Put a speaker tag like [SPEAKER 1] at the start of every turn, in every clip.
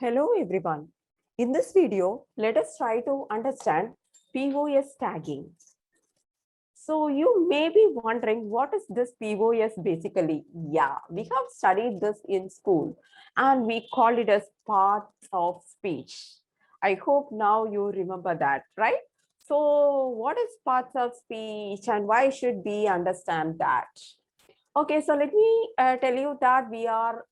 [SPEAKER 1] Hello everyone. In this video, let us try to understand POS tagging. So you may be wondering, what is this POS basically? Yeah, we have studied this in school and we call it as parts of speech. I hope now you remember that, right? So what is parts of speech and why should we understand that? Okay, so let me tell you that we are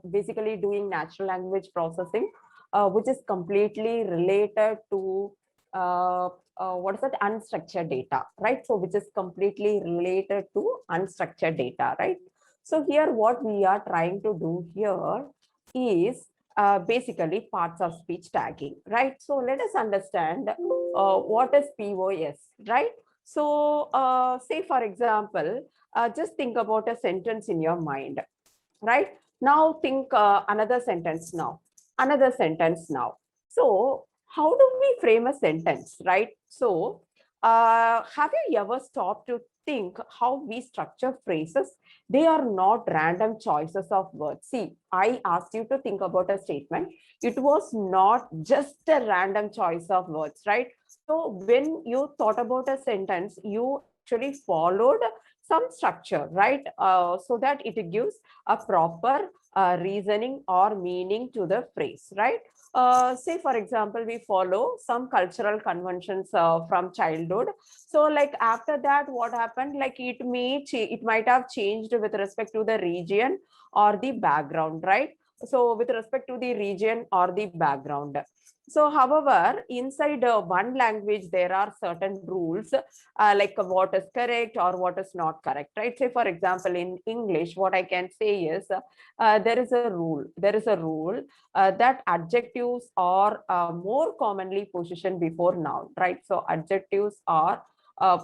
[SPEAKER 1] basically doing natural language processing, which is completely related to what is that unstructured data, right? So which is completely related to unstructured data, right? So here what we are trying to do here is basically parts of speech tagging, right? So let us understand what is POS, right? So say for example, just think about a sentence in your mind, right? Now think another sentence now. So how do we frame a sentence, right? So have you ever stopped to think how we structure phrases? They are not random choices of words. See, I asked you to think about a statement. It was not just a random choice of words, right? So when you thought about a sentence, you actually followed some structure, right? So that it gives a proper reasoning or meaning to the phrase, right? Say, for example, we follow some cultural conventions from childhood. So, like after that, what happened? Like it might have changed with respect to the region or the background, right? So, with respect to the region or the background. So, however, inside one language, there are certain rules like what is correct or what is not correct, right? Say, for example, in English, what I can say is there is a rule. There is a rule that adjectives are more commonly positioned before noun, right? So adjectives are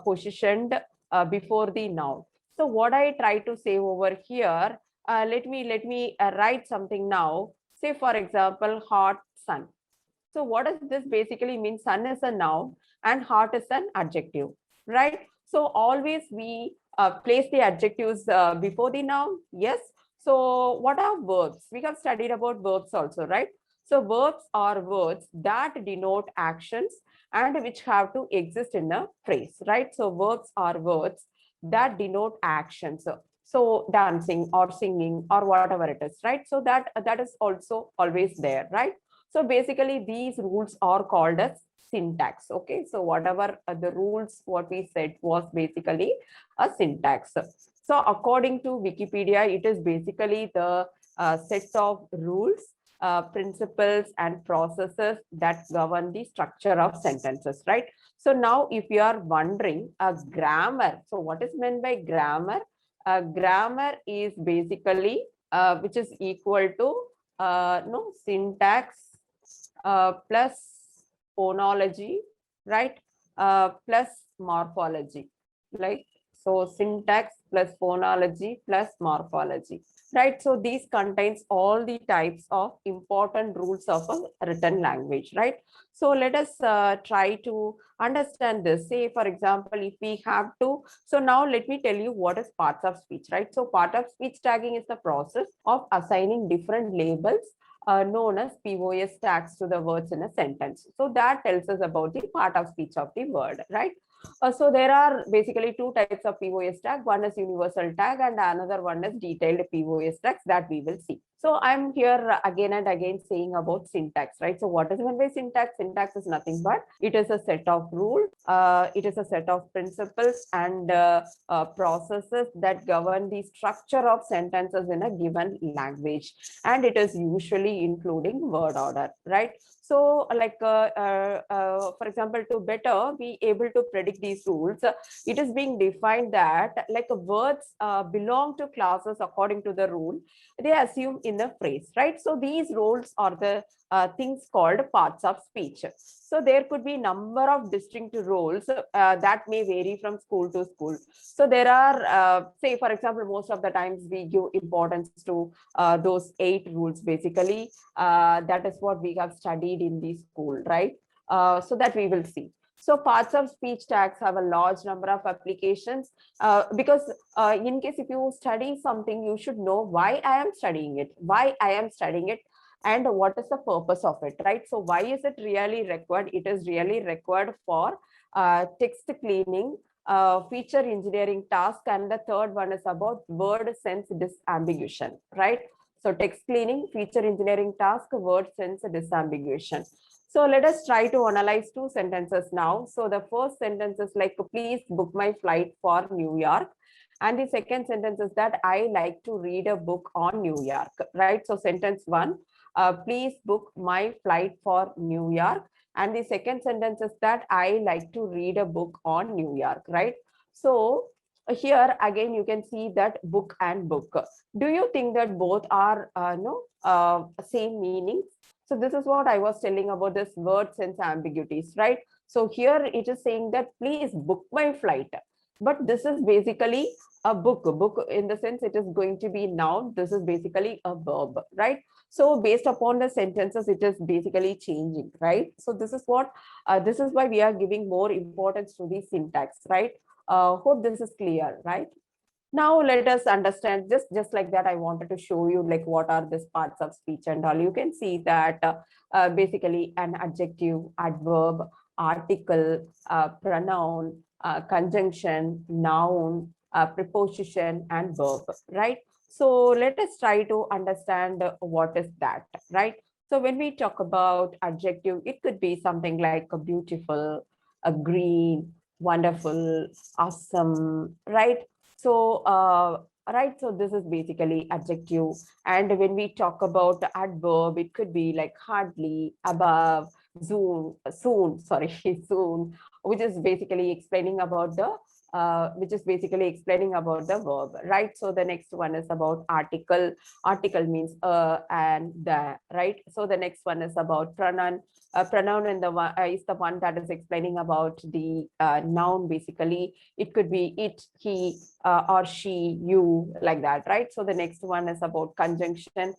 [SPEAKER 1] positioned before the noun. So what I try to say over here, let me write something now. Say, for example, hot sun. So what does this basically mean? Sun is a noun and hot is an adjective, right? So always we place the adjectives before the noun. Yes. So what are verbs? We have studied about verbs also, right? So verbs are words that denote actions and which have to exist in a phrase, right? So verbs are words that denote actions. So dancing or singing or whatever it is, right? So that is also always there, right? So basically, these rules are called as syntax. Okay, so whatever the rules, what we said was basically a syntax. So according to Wikipedia, it is basically the set of rules, principles, and processes that govern the structure of sentences, right? So now, if you are wondering, a grammar. So what is meant by grammar? Grammar is basically which is equal to no syntax plus phonology, right? Plus morphology, like so syntax plus phonology plus morphology, right? So these contains all the types of important rules of a written language, right? So let us try to understand this. Say, for example, if we have to, so now let me tell you what is parts of speech, right? So part of speech tagging is the process of assigning different labels known as POS tags to the words in a sentence. So that tells us about the part of speech of the word, right? So there are basically two types of POS tag. One is universal tag and another one is detailed POS tags that we will see. So I'm here again and again saying about syntax, right? So what is meant by syntax? Syntax is nothing but it is a set of rules, it is a set of principles and processes that govern the structure of sentences in a given language, and it is usually including word order, right? So like for example, to better be able to predict these rules, it is being defined that like words belong to classes according to the rule they assume in the phrase, right? So these roles are the things called parts of speech. So there could be number of distinct roles that may vary from school to school. So there are, say, for example, most of the times we give importance to those 8 rules. Basically, that is what we have studied in the school, right? So that we will see. So parts of speech tags have a large number of applications because in case if you study something, you should know why I am studying it, why I am studying it. and what is the purpose of it, right? So why is it really required? It is really required for text cleaning, feature engineering task, and the third one is about word sense disambiguation, right? So text cleaning, feature engineering task, word sense disambiguation. So let us try to analyze two sentences now. So the first sentence is like, please book my flight for New York. And the second sentence is that I like to read a book on New York, right? So sentence one, please book my flight for New York. And the second sentence is that I like to read a book on New York, right? So here again, you can see that book and book. Do you think that both are same meanings? So this is what I was telling about this word sense ambiguities, right? So here it is saying that please book my flight. But this is basically a book. A book in the sense it is going to be noun. This is basically a verb, right? So based upon the sentences, it is basically changing, right? So this is why we are giving more importance to the syntax, right? Hope this is clear, right? Now let us understand, just like that, I wanted to show you like what are these parts of speech and all. You can see that basically an adjective, adverb, article, pronoun, conjunction, noun, preposition, and verb, right? So let us try to understand what is that, right? So when we talk about adjective, it could be something like a beautiful, a green, wonderful, awesome, right? So, right, so this is basically adjective. And when we talk about the adverb, it could be like hardly, above, soon, sorry, soon, which is basically explaining about the verb, right? So the next one is about article. Article means and the, right? So the next one is about pronoun. Pronoun in the one is the one that is explaining about the noun. Basically, it could be it, he, or she, you, like that, right? So the next one is about conjunction.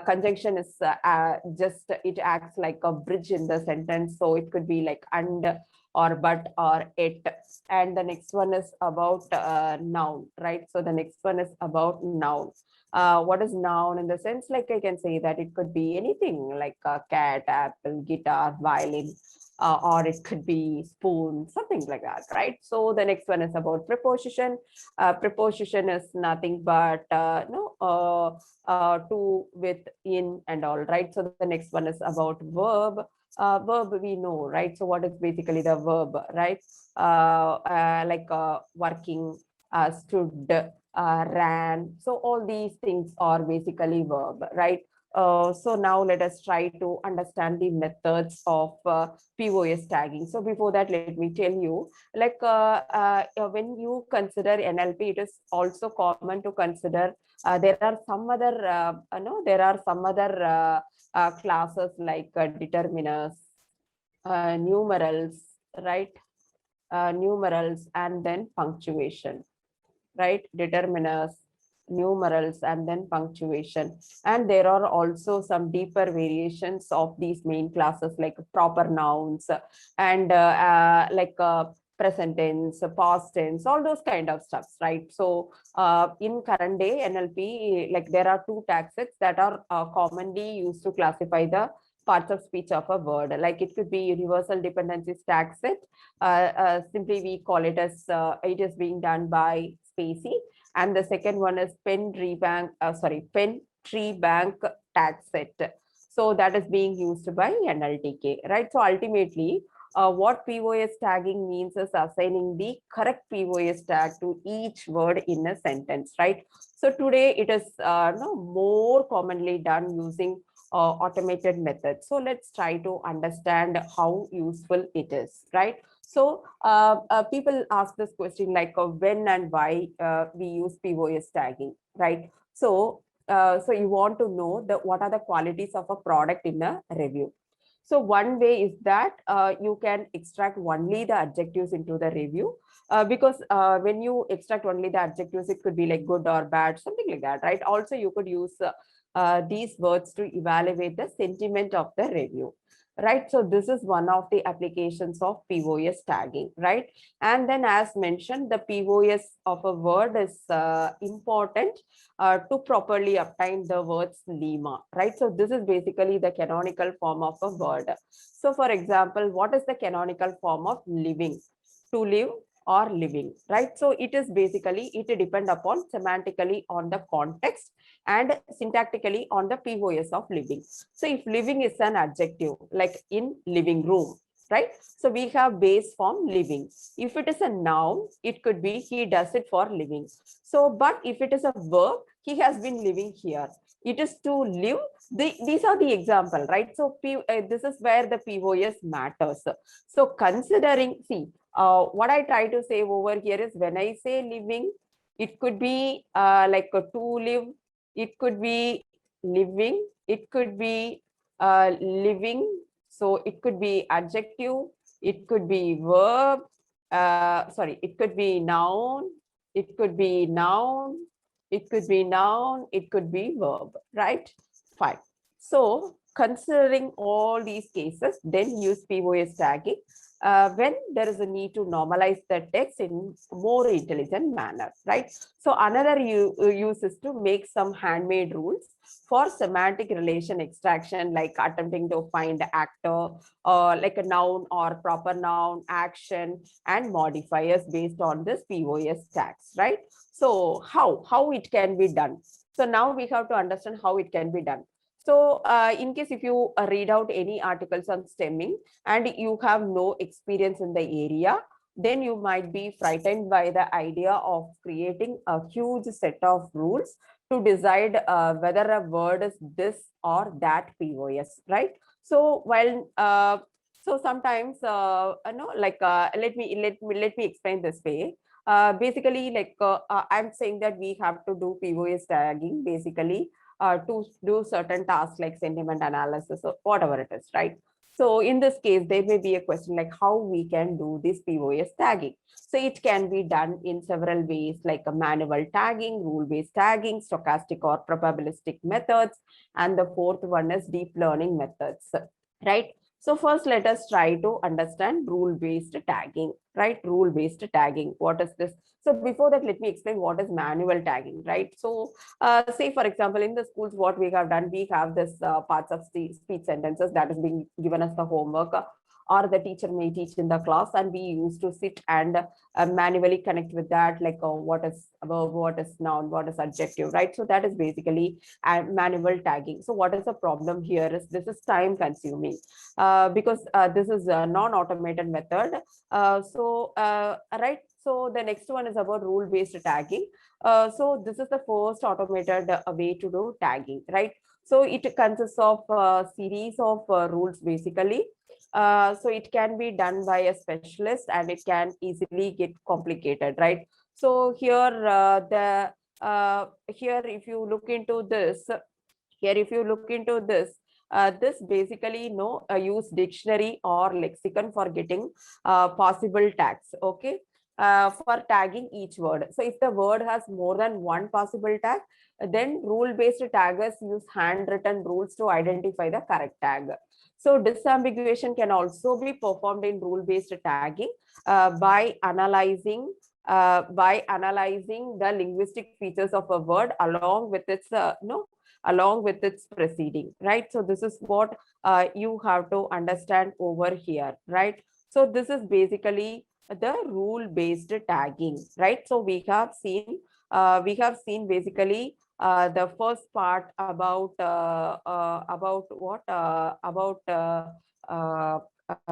[SPEAKER 1] Conjunction is just, it acts like a bridge in the sentence. So it could be like and, or but, or it. And the next one is about noun, right? So the next one is about noun. What is noun in the sense, like I can say that it could be anything like a cat, apple, guitar, violin, or it could be spoon, something like that, right? So the next one is about preposition. Preposition is nothing but to, with, in, and all, right? So the next one is about verb. Verb we know, right? So what is basically the verb, right? Working, stood, ran. So all these things are basically verb, right? So now let us try to understand the methods of POS tagging. So before that, let me tell you, like when you consider NLP, it is also common to consider there are some other classes like determiners, numerals, right? Numerals and then punctuation, right? Determiners, numerals, and then punctuation. And there are also some deeper variations of these main classes like proper nouns and present tense, past tense, all those kind of stuffs, right? So in current day NLP, like there are two tag sets that are commonly used to classify the parts of speech of a word. Like it could be universal dependency tag set. Simply we call it as it is being done by Spacey. And the second one is Penn tree bank tag set. So that is being used by NLTK, right? So ultimately, what POS tagging means is assigning the correct POS tag to each word in a sentence, right? So today it is more commonly done using automated methods. So let's try to understand how useful it is, right? So people ask this question like when and why we use POS tagging, right? So so you want to know what are the qualities of a product in a review. So one way is that you can extract only the adjectives into the review because when you extract only the adjectives, it could be like good or bad, something like that, right? Also, you could use these words to evaluate the sentiment of the review. right? So this is one of the applications of POS tagging, right? And then as mentioned, the POS of a word is important to properly obtain the word's lemma, right? So this is basically the canonical form of a word. So for example, what is the canonical form of living? To live or living, right? So it is basically, it depend upon semantically on the context and syntactically on the POS of living. So if living is an adjective, like in living room, right? So we have base form living. If it is a noun, it could be he does it for living. So, but if it is a verb, he has been living here. It is to live. These are the example, right? So this is where the POS matters. So considering, see, what I try to say over here is when I say living, it could be like a to live, it could be living, it could be living, so it could be adjective, it could be verb, sorry, it could be noun, it could be noun, it could be noun, it could be verb, right? Fine. So considering all these cases, then use POS tagging when there is a need to normalize the text in more intelligent manner, right? So another use is to make some handmade rules for semantic relation extraction, like attempting to find actor, like a noun or proper noun, action, and modifiers based on this POS tags, right? So how it can be done? So now we have to understand how it can be done. So in case if you read out any articles on stemming and you have no experience in the area, then you might be frightened by the idea of creating a huge set of rules to decide whether a word is this or that POS, right? So while so sometimes like let me explain this way. Basically, like I'm saying that we have to do POS tagging basically to do certain tasks like sentiment analysis or whatever it is, right? So in this case, there may be a question like how we can do this POS tagging. So it can be done in several ways, like a manual tagging, rule-based tagging, stochastic or probabilistic methods, and the fourth one is deep learning methods, right? So first, let us try to understand rule-based tagging, right? Rule-based tagging. What is this? So before that, let me explain what is manual tagging, right? So say, for example, in the schools, what we have done, we have this parts of speech sentences that is being given as the homework, or the teacher may teach in the class, and we used to sit and manually connect with that, like what is verb, what is noun, what is adjective, right? So that is basically manual tagging. So what is the problem here is this is time consuming because this is a non-automated method. Right. So the next one is about rule-based tagging. So this is the first automated way to do tagging, right? So it consists of a series of rules basically. So it can be done by a specialist and it can easily get complicated, right? So here here if you look into this, this basically use dictionary or lexicon for getting possible tags, okay, for tagging each word. So if the word has more than one possible tag, then rule-based taggers use handwritten rules to identify the correct tag. So disambiguation can also be performed in rule-based tagging by analyzing the linguistic features of a word along with its along with its preceding, right? So this is what you have to understand over here, right? So this is basically the rule-based tagging, right? So we have seen basically the first part about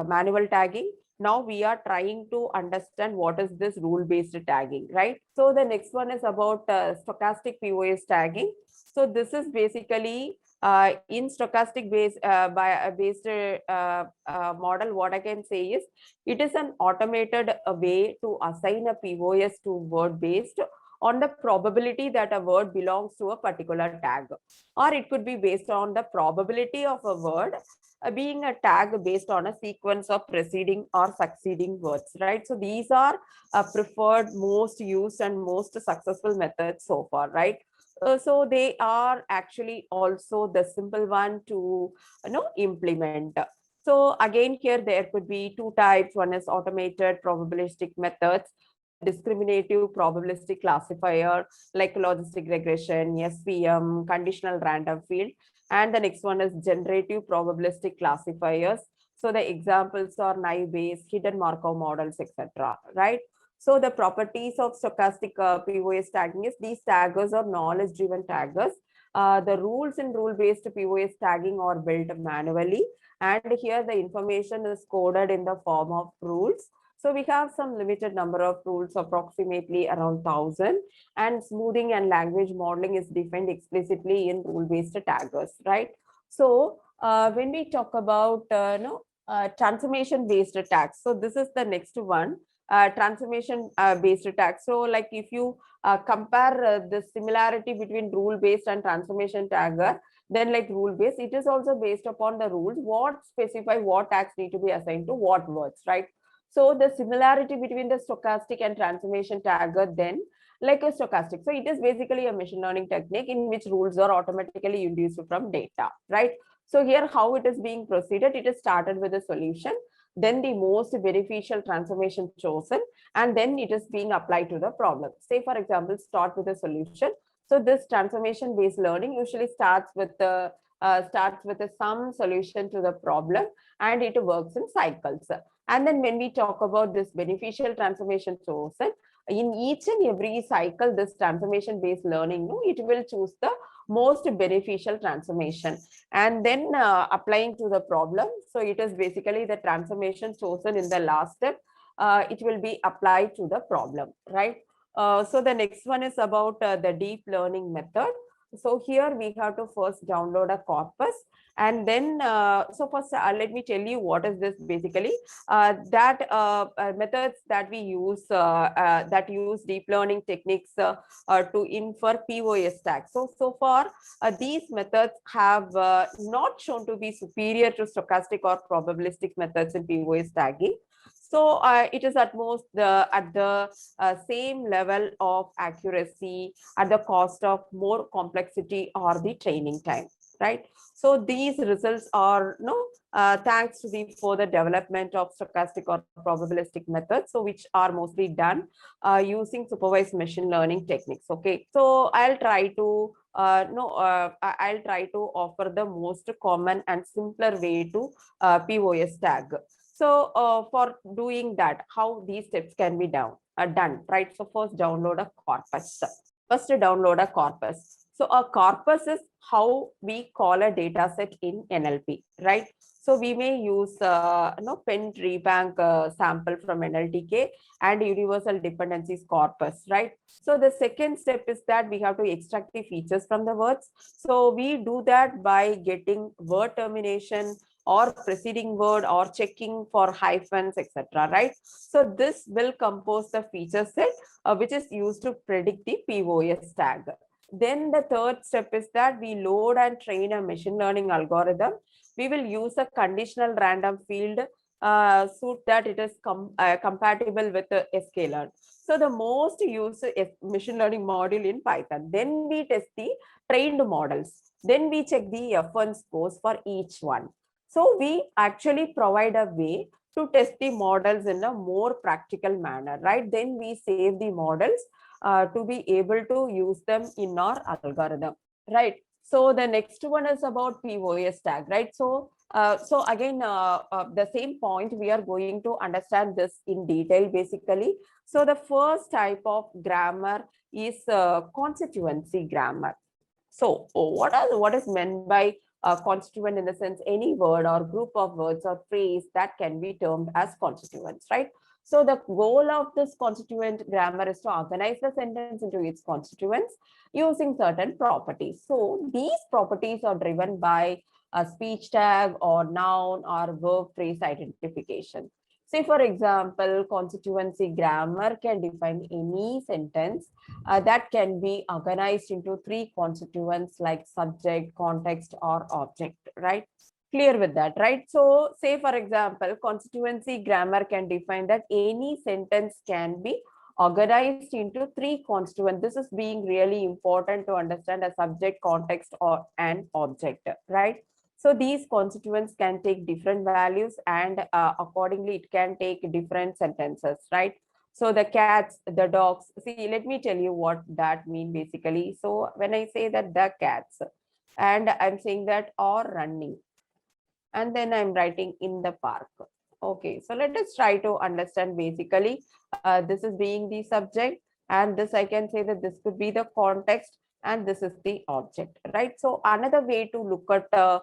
[SPEAKER 1] manual tagging. Now we are trying to understand what is this rule-based tagging, right? So the next one is about stochastic POS tagging. So this is basically in stochastic based model. What I can say is it is an automated way to assign a POS to word based on the probability that a word belongs to a particular tag, or it could be based on the probability of a word being a tag based on a sequence of preceding or succeeding words, right? So these are preferred, most used and most successful methods so far, right? So they are actually also the simple one to implement. So again, here there could be two types. One is automated probabilistic methods, discriminative probabilistic classifier like logistic regression, SVM, conditional random field. And the next one is generative probabilistic classifiers. So the examples are naive Bayes, hidden Markov models, etc. Right? So the properties of stochastic POS tagging is these taggers are knowledge-driven taggers. The rules in rule-based POS tagging are built manually, and here the information is coded in the form of rules. So we have some limited number of rules, approximately around 1,000, and smoothing and language modeling is defined explicitly in rule-based taggers, right? So when we talk about transformation-based tags, so this is the next one, transformation-based tags. So like if you compare the similarity between rule-based and transformation tagger, then like rule-based, it is also based upon the rules, what specify what tags need to be assigned to what words, right? So the similarity between the stochastic and transformation tagger then like a stochastic. So it is basically a machine learning technique in which rules are automatically induced from data, right? So here how it is being proceeded, it is started with a solution, then the most beneficial transformation chosen, and then it is being applied to the problem. Say for example, start with a solution. So this transformation based learning usually starts with some solution to the problem, and it works in cycles. And then when we talk about this beneficial transformation chosen, in each and every cycle, this transformation based learning, it will choose the most beneficial transformation and then applying to the problem. So it is basically the transformation chosen in the last step. It will be applied to the problem, right? So the next one is about the deep learning method. So here we have to first download a corpus, and then so first let me tell you what is this basically. Methods that we use that use deep learning techniques to infer POS tags. So far these methods have not shown to be superior to stochastic or probabilistic methods in POS tagging. So it is at most at the same level of accuracy at the cost of more complexity or the training time, right? So these results are thanks to the further development of stochastic or probabilistic methods, so which are mostly done using supervised machine learning techniques. Okay, so I'll try to I'll try to offer the most common and simpler way to POS tag. So for doing that, how these steps can be done, right? So first download a corpus. First download a corpus. So a corpus is how we call a data set in NLP, right? So we may use Penn Treebank sample from NLTK and universal dependencies corpus, right? So the second step is that we have to extract the features from the words. So we do that by getting word termination or preceding word or checking for hyphens, etc. Right? So this will compose the feature set which is used to predict the POS tag. Then the third step is that we load and train a machine learning algorithm. We will use a conditional random field so that it is compatible with the sklearn. So the most used machine learning module in Python. Then we test the trained models. Then we check the F1 scores for each one. So we actually provide a way to test the models in a more practical manner, right? Then we save the models to be able to use them in our algorithm, right? So the next one is about POS tag, right? So again, the same point, we are going to understand this in detail basically. So the first type of grammar is constituency grammar. So what is meant by constituent in the sense any word or group of words or phrase that can be termed as constituents, right? So the goal of this constituent grammar is to organize the sentence into its constituents using certain properties. So these properties are driven by a speech tag or noun or verb phrase identification. Say, for example, constituency grammar can define any sentence that can be organized into three constituents like subject, context, or object, right? Clear with that, right? So say, for example, constituency grammar can define that any sentence can be organized into three constituents. This is being really important to understand a subject, context, or an object, right? So these constituents can take different values, and accordingly it can take different sentences, right? So the cats, the dogs, see, let me tell you what that mean basically. So when I say that the cats, and I'm saying that are running, and then I'm writing in the park. Okay, so let us try to understand basically. This is being the subject, and this I can say that this could be the context, and this is the object, right? So another way to look at the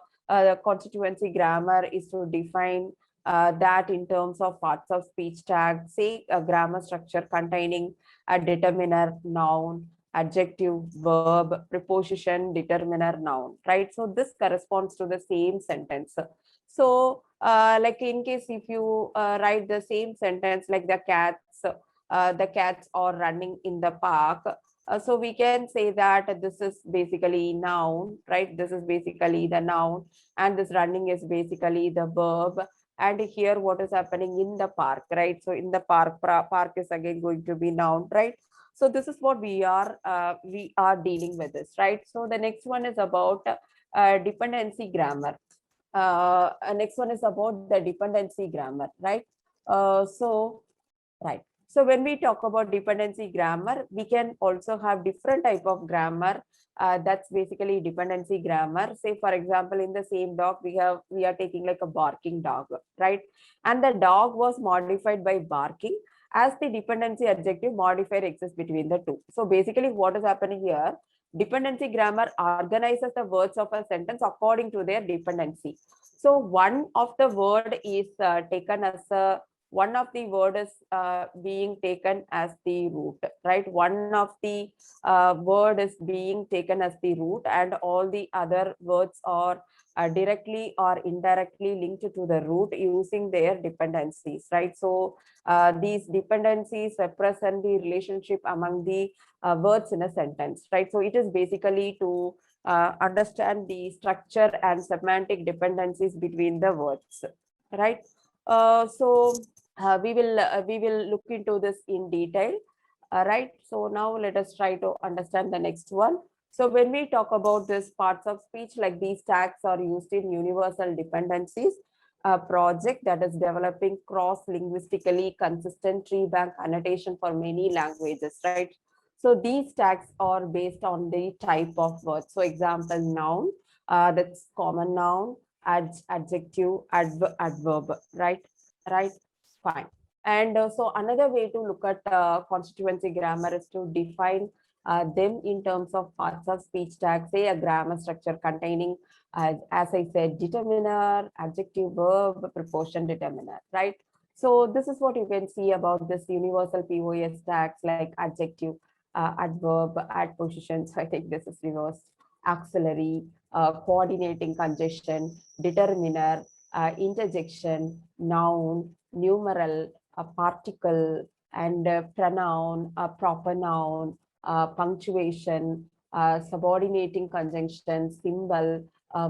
[SPEAKER 1] constituency grammar is to define that in terms of parts of speech tag, say a grammar structure containing a determiner, noun, adjective, verb, preposition, determiner, noun, right? So this corresponds to the same sentence. So like in case if you write the same sentence like the cats are running in the park. So we can say that this is basically noun, right? This is basically the noun, and this running is basically the verb. And here what is happening in the park, right? So in the park is again going to be noun, right? So this is what we are dealing with this, right? So the next one is about dependency grammar. Next one is about the dependency grammar, right? So right. So when we talk about dependency grammar, we can also have different type of grammar. That's basically dependency grammar. Say, for example, in the same dog, we are taking like a barking dog, right? And the dog was modified by barking, as the dependency adjective modifier exists between the two. So basically, what is happening here? Dependency grammar organizes the words of a sentence according to their dependency. So one of the word is taken as a one of the word is being taken as the root, right? One of the word is being taken as the root, and all the other words are directly or indirectly linked to the root using their dependencies, right? So these dependencies represent the relationship among the words in a sentence, right? So it is basically to understand the structure and semantic dependencies between the words, right? We will look into this in detail, right? So now let us try to understand the next one. So when we talk about this parts of speech, like these tags are used in universal dependencies, a project that is developing cross-linguistically consistent tree bank annotation for many languages, right? So these tags are based on the type of word. So example, noun, that's common noun, adjective, adverb, right? Right, fine. And so another way to look at constituency grammar is to define them in terms of parts of speech tag, say a grammar structure containing, as I said, determiner, adjective, verb, preposition, determiner, right? So this is what you can see about this universal POS tags like adjective, adverb, adposition. So I think this is reverse, auxiliary, coordinating conjunction, determiner, interjection, noun, numeral, a particle, and pronoun, a proper noun, punctuation, subordinating conjunction, symbol,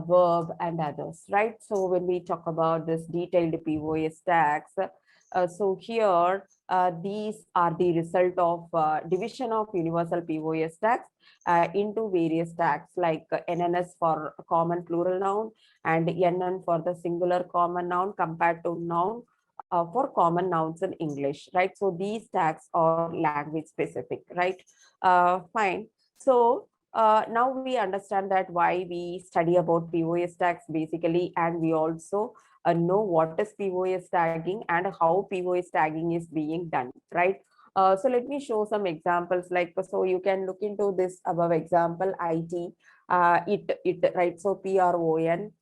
[SPEAKER 1] verb, and others, right? So when we talk about this detailed POS tags, so here these are the result of division of universal POS tags into various tags like NNS for common plural noun and NN for the singular common noun compared to noun for common nouns in English, right? So these tags are language specific, right? Fine. So now we understand that why we study about POS tags basically, and we also know what is POS tagging and how POS tagging is being done, right? So let me show some examples. Like, so you can look into this above example, it, right? So PRON,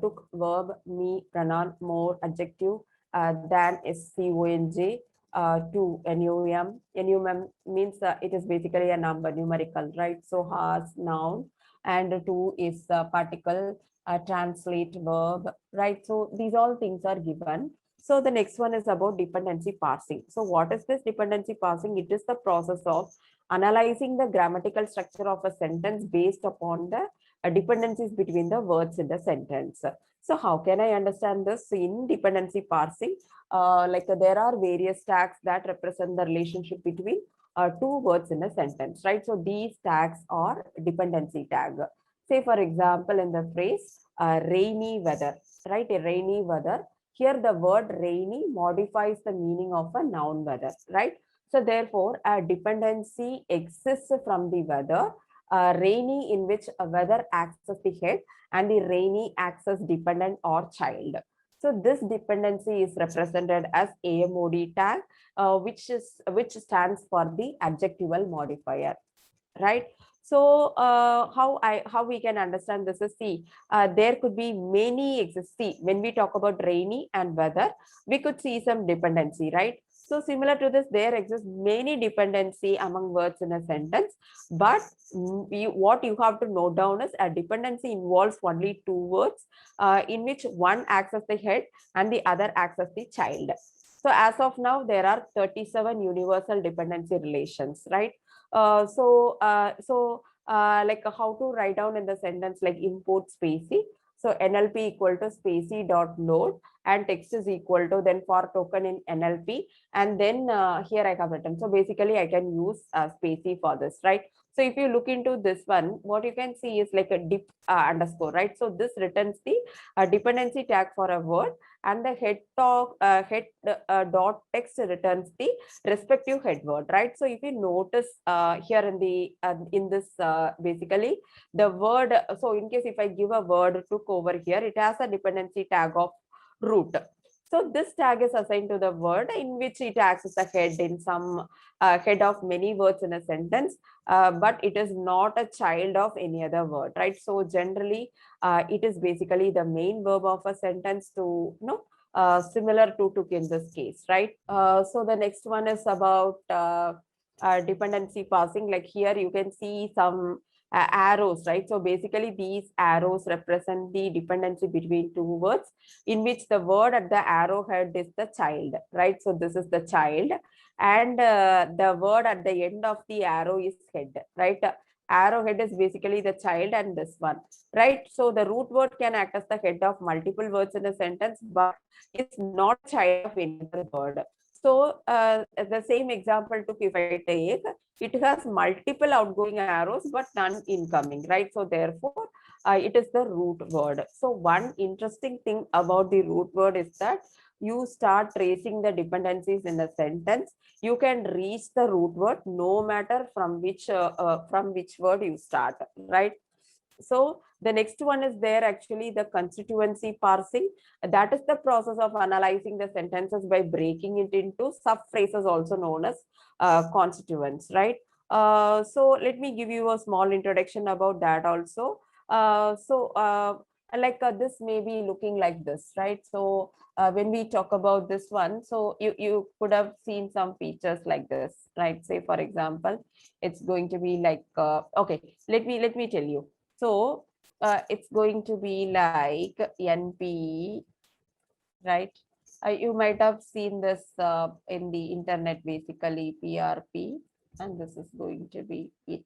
[SPEAKER 1] took, verb, me, pronoun, more, adjective, than SCONJ, to NUM. NUM means it is basically a number, numerical, right? So has, noun, and to is particle, translate, verb, right? So these all things are given. So the next one is about dependency parsing. So what is this dependency parsing? It is the process of analyzing the grammatical structure of a sentence based upon the dependencies between the words in the sentence. So how can I understand this? In dependency parsing, there are various tags that represent the relationship between two words in a sentence, right? So these tags are dependency tag. Say, for example, in the phrase, rainy weather, right? A rainy weather. Here the word rainy modifies the meaning of a noun weather, right? So therefore, a dependency exists from the weather, rainy in which a weather acts as the head and the rainy acts as dependent or child. So this dependency is represented as AMOD tag, which stands for the adjectival modifier, right? So how we can understand this is, see, there could be many exist. See, when we talk about rainy and weather, we could see some dependency, right? So similar to this, there exists many dependency among words in a sentence, but what you have to note down is a dependency involves only two words, in which one acts as the head and the other acts as the child. So as of now, there are 37 universal dependency relations, right? Like how to write down in the sentence, like import spacey. So NLP equal to spacey dot load, and text is equal to then for token in NLP, and then here I have written. So basically I can use spacey for this, right? So if you look into this one, what you can see is like a dip underscore, right? So this returns the dependency tag for a word, and the head dot text returns the respective head word, right? So if you notice here in the in this basically the word, so in case if I give a word took over here, it has a dependency tag of root. So this tag is assigned to the word in which it acts as a head in some head of many words in a sentence, but it is not a child of any other word, right? So generally it is basically the main verb of a sentence to, you know, similar to took in this case, right? So the next one is about dependency parsing. Like here you can see some arrows, right? So basically these arrows represent the dependency between two words, in which the word at the arrowhead is the child, right? So this is the child, and the word at the end of the arrow is head, right? Arrowhead is basically the child and this one, right? So the root word can act as the head of multiple words in a sentence, but it's not a child of any other word. So the same example took, if I take, it has multiple outgoing arrows but none incoming, right? So therefore it is the root word. So one interesting thing about the root word is that you start tracing the dependencies in a sentence, you can reach the root word no matter from which word you start, right? So the next one is there actually the constituency parsing. That is the process of analyzing the sentences by breaking it into sub phrases, also known as constituents, right? So let me give you a small introduction about that also. This may be looking like this, right? So when we talk about this one, so you could have seen some features like this, right? Say for example, it's going to be like okay, let me tell you. So it's going to be like NP, right? You might have seen this in the internet, basically PRP, and this is going to be it.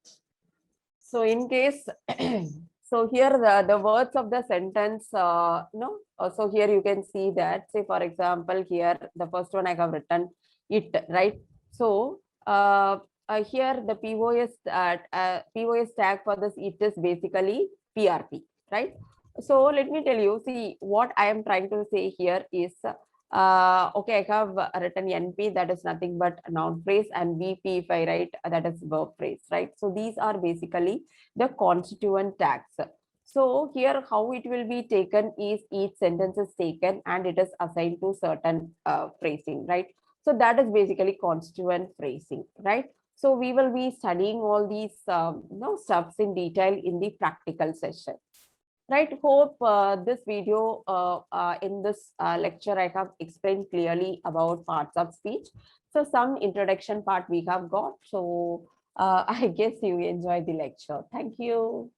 [SPEAKER 1] So in case, so here the words of the sentence, so here you can see that, say for example, here the first one I have written it, right? So here the POS tag for this it is basically PRP, right? So let me tell you, see what I am trying to say here is, okay, I have written NP, that is nothing but noun phrase, and VP if I write, that is verb phrase, right? So these are basically the constituent tags. So here how it will be taken is each sentence is taken and it is assigned to certain phrasing, right? So that is basically constituent phrasing, right? So we will be studying all these stuffs in detail in the practical session. Right, hope this video in this lecture I have explained clearly about parts of speech. So some introduction part we have got. So I guess you enjoy the lecture. Thank you.